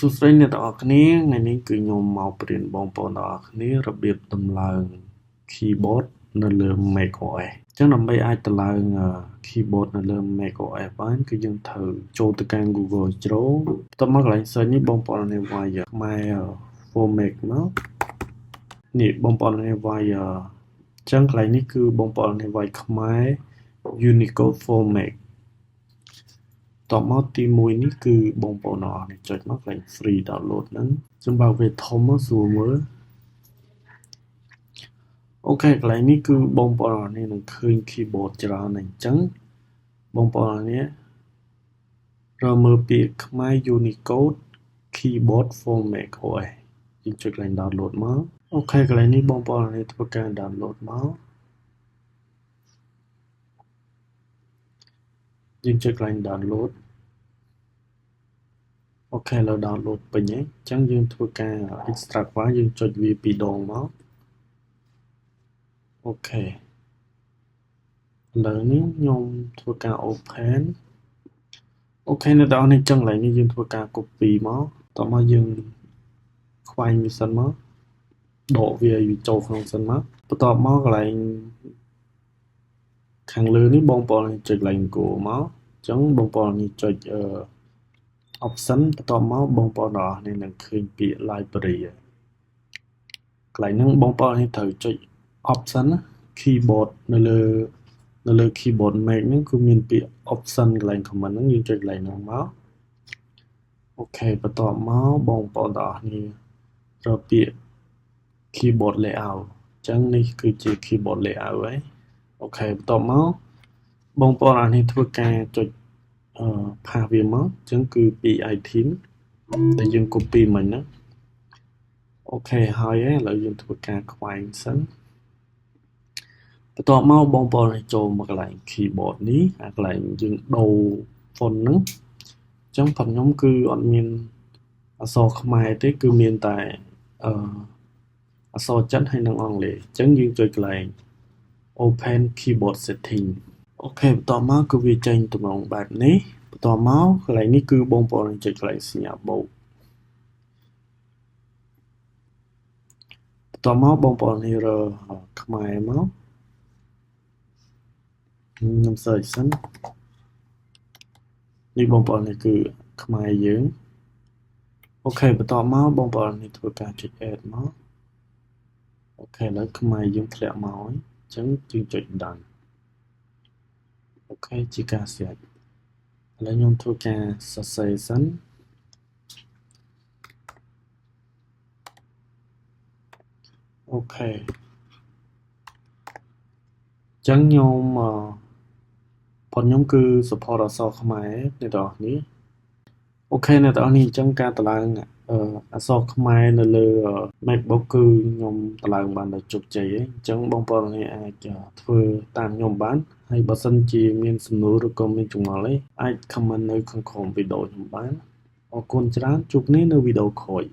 សួស្តីអ្នកទាំងអស់គ្នាថ្ងៃនេះគឺខ្ញុំមកបរៀនបងប្អូនទាំងអស់គ្នារបៀបតម្លើង keyboard នៅលើ macOS អញ្ចឹងដើម្បីអាចតម្លើង keyboard នៅលើ macOS បានគឺយើងត្រូវចូលទៅកាន់ Google Chrome បន្ទាប់មកកន្លែង search នេះបងប្អូនអ្នកវាយខ្មែរ format មកនេះបងប្អូនអ្នកវាយអញ្ចឹងកន្លែងនេះគឺបងប្អូនអ្នកវាយខ្មែរ Unicode format តបមកទី1នេះគឺបងប្អូនអរនេះចុចមកកន្លែង free download ហ្នឹងខ្ញុំបើកវាធំមកស្រួលមើលអូខេកន្លែងនេះគឺបងប្អូនអរនេះនឹងឃើញ keyboard ច្រើនអញ្ចឹងបងប្អូនអរនេះរកមើលពាក្យខ្មែរ Unicode keyboard for macOS យើងចុចកន្លែង download មកអូខេកន្លែងនេះបងប្អូនអរនេះធ្វើការ download មកយើងចុចកន្លែង downloadអូខេឥឡូវ download ពេញហើយអញ្ចឹងយើងធ្វើការ extract file យើងចុចវាពីរដងមកអូខេឥឡូវនេះខ្ញុំធ្វើការ open អូខេអ្នកទាំងអស់នេះចឹងកន្លែងនេះយើងធ្វើការ copy មកតោះមកយើងខ្វែងវាសិនមកដកវាឲ្យចូលក្នុងសិនមកបន្ទាប់មកកន្លែងខាងលើនេះបងប្អូនចុចកន្លែង go មកអញ្ចឹងបងប្អូននេះចុចoption បន្ទាប់មកបងប្អូនទាំងអស់នេះនឹងឃើញពាក្យ library កន្លែងហ្នឹងបងប្អូននេះត្រូវចុច option keyboard នៅលើ keyboard Mac ហ្នឹងគឺមានពាក្យ option កន្លែង comment ហ្នឹងយើងចុចកន្លែងហ្នឹងមកអូខេបន្ទាប់មកបងប្អូនទាំងអស់នេះរកពាក្យ keyboard layout អញ្ចឹងនេះគឺជា keyboard layout ហើយអូខេបន្ទាប់មកបងប្អូនទាំងអស់នេះធ្វើការចុចផាសវាមកអញ្ចឹងគឺពី item ដែលយើង copy មិញហ្នឹងអូខេហើយឥឡូវយើងធ្វើការខ្វែងសិនបន្ទាប់មកបងប្អូនចូលមកកន្លែង keyboard នេះអាកន្លែងយើងដូរ font ហ្នឹងអញ្ចឹងផងខ្ញុំគឺអត់មានអក្សរខ្មែរទេគឺមានតែអក្សរចិនហើយនិងអង់គ្លេសអញ្ចឹងយើងចុចកន្លែង open keyboard setting អូខេបន្ទាប់មកគឺវាចេញទំនងបែបនេះបន្ទាប់មកកន្លែងនេះគឺបងប្អូនចុចកន្លែងសញ្ញាបូកបន្ទាប់មកបងប្អូននេះរើខ្មែរមកខ្ញុំ search សិននេះបងប្អូននេះគឺខ្មែរយើងអូខេបន្ទាប់មកបងប្អូននេះធ្វើការចុច add មកអូខេឥឡូវខ្មែរយើងធ្លាក់មកហើយអញ្ចឹងយើងចុច done អូខេជាការស្រេចឥឡូវខ្ញុំធ្វើការសរសេរសិនអូខេអញ្ចឹងខ្ញុំប៉ុនខ្ញុំគឺ support អក្សរខ្មែរអ្នកទាំងអស់នេះអូខេអ្នកទាំងអស់នេះអញ្ចឹងការតម្លើងអក្សរខ្មែរនៅលើ MacBook គឺខ្ញុំតម្លើងបានដោយជោគជ័យហើយអញ្ចឹងបងប្អូនអាចធ្វើតាមខ្ញុំបានហើយបើសិនជាមានសំណួរឬក៏មានចម្ងល់អីអាច comment នៅខាងក្រោមវីដេអូខ្ញុំបានអរគុណច្រើនជួបគ្នានៅវីដេអូក្រោយ